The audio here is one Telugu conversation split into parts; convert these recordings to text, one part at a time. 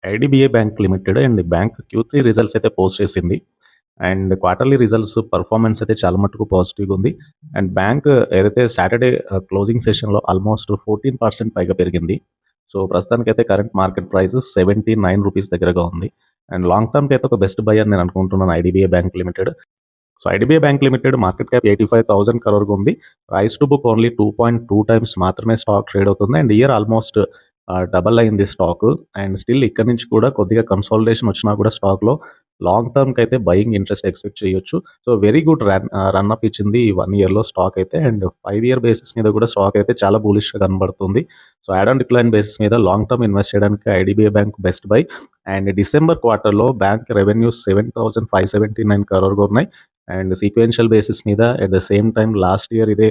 IDBI bank limited and bank Q3 results అయితే పోస్ట్ చేసింది. అండ్ క్వార్టర్లీ రిజల్ట్స్ పర్ఫార్మెన్స్ అయితే చాలా మటుకు పాజిటివ్‌గా ఉంది. అండ్ బ్యాంక్ ఏదైతే సాటర్‌డే క్లోజింగ్ సెషన్‌లో ఆల్మోస్ట్ 14% పైగా పెరిగింది. సో, ప్రస్తుతానికైతే కరెంట్ మార్కెట్ ప్రైస్ రూ. 79 దగ్గరగా ఉంది. అండ్ లాంగ్ టర్మ్‌కి అయితే ఒక బెస్ట్ బై అని నేను అనుకుంటున్నాను IDBI bank limited. So, IDBI bank limited market cap 85,000 crore ఉంది. Price to book only 2.2 times మాత్రమే స్టాక్ ట్రేడ్ అవుతుంది. అండ్ ఇయర్ ఆల్మోస్ట్ డబల్ అయింది స్టాకు. అండ్ స్టిల్ ఇక్కడ నుంచి కూడా కొద్దిగా కన్సాలిడేషన్ వచ్చినా కూడా స్టాక్‌లో లాంగ్ టర్మ్‌కి అయితే బయింగ్ ఇంట్రెస్ట్ ఎక్స్‌పెక్ట్ చేయొచ్చు. So, very good run up ఇచ్చింది ఈ 1 ఇయర్‌లో స్టాక్ అయితే. అండ్ 5 ఇయర్ బేసిస్ మీద కూడా స్టాక్ అయితే చాలా బులిష్‌గా కనబడుతుంది. So, add on decline basis మీద లాంగ్ టర్మ్ ఇన్వెస్ట్ చేయడానికి IDBI bank best by. And December క్వార్టర్‌లో బ్యాంక్ రెవెన్యూస్ 7,579 crore ఉన్నాయి. అండ్ సీక్వెన్షియల్ బేసిస్ మీద at the same time last year ఇదే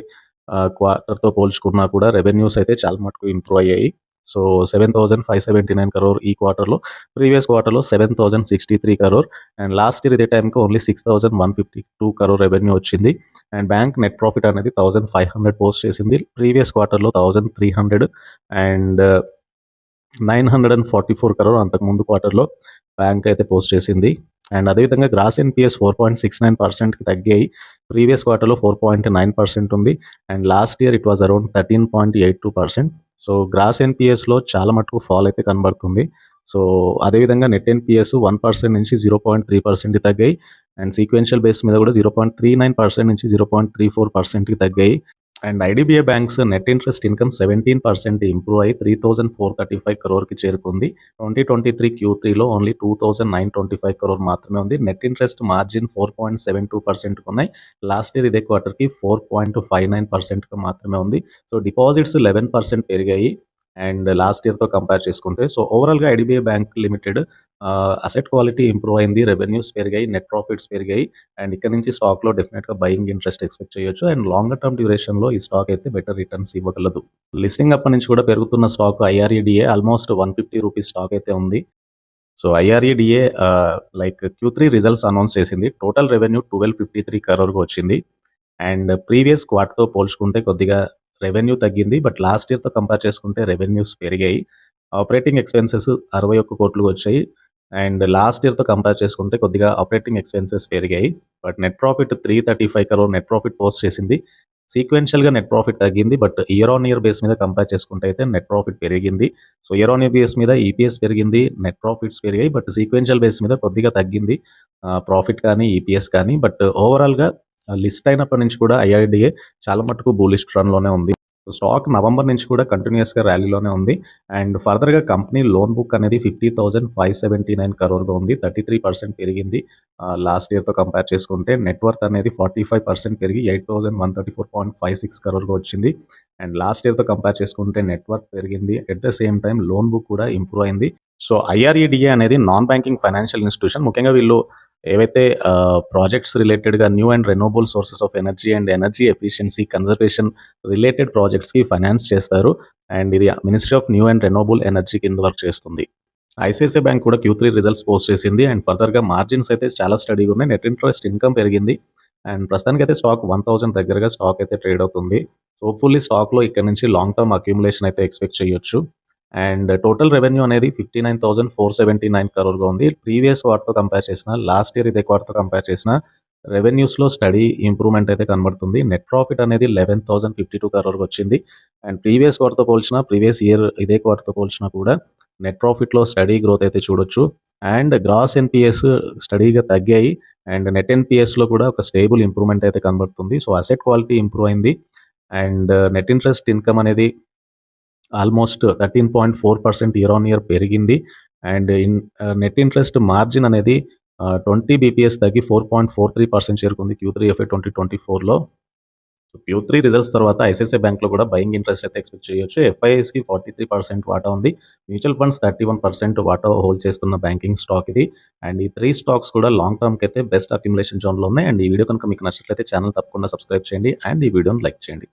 క్వార్టర్‌తో పోల్చుకున్నా కూడా రెవెన్యూస్ అయితే చాలా మటుకు ఇంప్రూవ్ అయ్యాయి. సో, 7,579 crore ఈ క్వార్టర్‌లో. ప్రీవియస్ క్వార్టర్‌లో 7,063 crore. అండ్ లాస్ట్ ఇయర్ ఇదే టైంకి ఓన్లీ 6,152 crore రెవెన్యూ వచ్చింది. అండ్ బ్యాంక్ నెట్ ప్రాఫిట్ అనేది 1,500 పోస్ట్ చేసింది. ప్రీవియస్ క్వార్టర్‌లో 1,300 అండ్ 944 crore అంతకుముందు క్వార్టర్‌లో బ్యాంక్ అయితే పోస్ట్ చేసింది. అండ్ అదేవిధంగా గ్రాస్ ఎన్‌పీఎస్ 4.69%కి తగ్గాయి. ప్రీవియస్ క్వార్టర్‌లో 4.9% ఉంది. And last year it was around 13.82%. So, gross ఎన్‌పీఎస్‌లో చాలా మటుకు ఫాల్ అయితే కనబడుతుంది. సో, అదేవిధంగా నెట్ ఎన్‌పీఎస్ 1% నుంచి 0.3%కి తగ్గాయి. అండ్ సీక్వెన్షియల్ బేస్ మీద కూడా 0.39% నుంచి 0.34%కి తగ్గాయి. And IDBI banks net interest income 17% improve అయ్యి 3,435 crore చేరుకుంది. 2023 Q3లో ఓన్లీ 2,925 crore మాత్రమే ఉంది. నెట్ ఇంట్రెస్ట్ మార్జిన్ 4.72% ఉన్నాయి. లాస్ట్ ఇయర్ ఇదే క్వార్టర్‌కి 4.59% మాత్రమే ఉంది. సో, డిపాజిట్స్ 11% పెరిగాయి. అండ్ లాస్ట్ ఇయర్‌తో కంపేర్ చేసుకుంటే. సో, ఓవరాల్‌గా IDBI bank limited asset quality improve అయింది. రెవెన్యూస్ పెరిగాయి. నెట్ ప్రాఫిట్స్ పెరిగాయి. అండ్ ఇక్కడ నుంచి స్టాక్‌లో డెఫినెట్‌గా బయింగ్ ఇంట్రెస్ట్ ఎక్స్‌పెక్ట్ చేయొచ్చు. అండ్ లాంగర్ టర్మ్ డ్యూరేషన్‌లో ఈ స్టాక్ అయితే బెటర్ రిటర్న్స్ ఇవ్వగలదు. లిస్టింగ్ అప్పటి నుంచి కూడా పెరుగుతున్న స్టాక్ ఐఆర్ఈడీఏ ఆల్మోస్ట్ ₹150 స్టాక్ అయితే ఉంది. So, IREDA like Q3 results announce చేసింది. టోటల్ రెవెన్యూ 1,253 crore వచ్చింది. అండ్ ప్రీవియస్ క్వార్టర్‌తో పోల్చుకుంటే కొద్దిగా రెవెన్యూ తగ్గింది. బట్ లాస్ట్ ఇయర్‌తో కంపేర్ చేసుకుంటే రెవెన్యూస్ పెరిగాయి. ఆపరేటింగ్ ఎక్స్‌పెన్సెస్ 61 కోట్లు వచ్చాయి. అండ్ లాస్ట్ ఇయర్‌తో కంపేర్ చేసుకుంటే కొద్దిగా ఆపరేటింగ్ ఎక్స్‌పెన్సెస్ పెరిగాయి. But net profit 335 crore net profit post చేసింది. సీక్వెన్షియల్‌గా నెట్ ప్రాఫిట్ తగ్గింది. But year on year base మీద కంపేర్ చేసుకుంటే అయితే నెట్ ప్రాఫిట్ పెరిగింది. So, year on year base మీద ఈపీఎస్ పెరిగింది. నెట్ ప్రాఫిట్స్ పెరిగాయి. బట్ సీక్వెన్షియల్ బేస్ మీద కొద్దిగా తగ్గింది ప్రాఫిట్ కానీ, ఈపీఎస్ కానీ. బట్ ఓవరాల్‌గా లిస్ట్ అయినప్పటి నుంచి కూడా ఐఆర్‌డీఏ చాలా మటుకు బులిష్ రన్‌లోనే ఉంది. స్టాక్ నవంబర్ నుంచి కూడా కంటిన్యూయస్‌గా ర్యాలీలోనే ఉంది. అండ్ ఫర్దర్‌గా కంపెనీ లోన్ బుక్ అనేది 50,579 crore ఉంది. 33% పెరిగింది లాస్ట్ ఇయర్‌తో కంపేర్ చేసుకుంటే. నెట్ వర్త్ అనేది 45% పెరిగి 8,134.56 crore వచ్చింది. అండ్ లాస్ట్ ఇయర్‌తో కంపేర్ చేసుకుంటే నెట్ వర్త్ పెరిగింది. At the same time loan book కూడా ఇంప్రూవ్ అయింది. సో, ఐఆర్ఈడీఏ అనేది నాన్ బ్యాంకింగ్ ఫైనాన్షియల్ ఇన్‌స్టిట్యూషన్. ముఖ్యంగా వీళ్ళు ఏవైతే ప్రాజెక్ట్స్ రిలేటెడ్‌గా new and renewable sources of energy and energy efficiency conservation related ప్రాజెక్ట్స్‌కి ఫైనాన్స్ చేస్తారు. అండ్ ఇది ministry of new and renewable energy కింద వర్క్ చేస్తుంది. ఐసీఐసీఐ బ్యాంక్ కూడా Q3 రిజల్ట్స్ పోస్ట్ చేసింది. అండ్ ఫర్దర్‌గా మార్జిన్స్ అయితే చాలా స్టడీగా ఉన్నాయి. నెట్ ఇంట్రెస్ట్ ఇన్కమ్ పెరిగింది. అండ్ ప్రస్తుతానికైతే స్టాక్ 1,000 దగ్గరగా స్టాక్ అయితే ట్రేడ్ అవుతుంది. హోప్‌ఫుల్లీ స్టాక్‌లో ఇక్కడ నుంచి లాంగ్ టర్మ్ అక్యుములేషన్ అయితే ఎక్స్‌పెక్ట్ చేయొచ్చు. అండ్ టోటల్ రెవెన్యూ అనేది 59,479 crore ఉంది. ప్రీవియస్ క్వార్టర్‌తో కంపేర్ చేసినా, లాస్ట్ ఇయర్ ఇదే క్వార్టర్‌తో కంపేర్ చేసినా రెవెన్యూస్‌లో స్టడీ ఇంప్రూవ్‌మెంట్ అయితే కనబడుతుంది. నెట్ ప్రాఫిట్ అనేది 11,052 crore వచ్చింది. అండ్ ప్రీవియస్ క్వార్టర్‌తో పోల్చినా, ప్రీవియస్ ఇయర్ ఇదే క్వార్టర్‌తో పోల్చినా కూడా నెట్ ప్రాఫిట్‌లో స్టడీ గ్రోత్ అయితే చూడొచ్చు. అండ్ గ్రాస్ ఎన్‌పీఎస్ స్టడీగా తగ్గాయి. అండ్ నెట్ ఎన్‌పీఎస్‌లో కూడా ఒక స్టేబుల్ ఇంప్రూవ్‌మెంట్ అయితే కనబడుతుంది. సో, అసెట్ క్వాలిటీ ఇంప్రూవ్ అయింది. అండ్ నెట్ ఇంట్రెస్ట్ ఇన్కమ్ అనేది ఆల్మోస్ట్ 13.4% ఇయర్ ఆన్ ఇయర్ పెరిగింది. అండ్ నెట్ ఇంట్రెస్ట్ మార్జిన్ అనేది 20 బీపీఎస్ తగ్గి 4.43% చేరుకుంది Q3 FY 2024లో. Q3 రిజల్ట్స్ తర్వాత ఐసీఐసీఐ బ్యాంక్‌లో కూడా బయింగ్ ఇంట్రెస్ట్ అయితే ఎక్స్‌పెక్ట్ చేయొచ్చు. ఎఫ్ఐఎస్‌కి 43% వాటా ఉంది. మ్యూచువల్ ఫండ్స్ 31% వాటా హోల్డ్ చేస్తున్న బ్యాంకింగ్ స్టాక్ ఇది. అండ్ ఈ 3 స్టాక్స్ కూడా లాంగ్ టర్మ్‌కి అయితే బెస్ట్ అక్యుములేషన్ జోన్‌లో ఉన్నాయి. అండ్ ఈ వీడియో కనుక మీకు నచ్చినట్లయితే ఛానల్ తప్పకుండా సబ్స్క్రైబ్ చేయండి. అండ్ ఈ వీడియోని లైక్ చేయండి.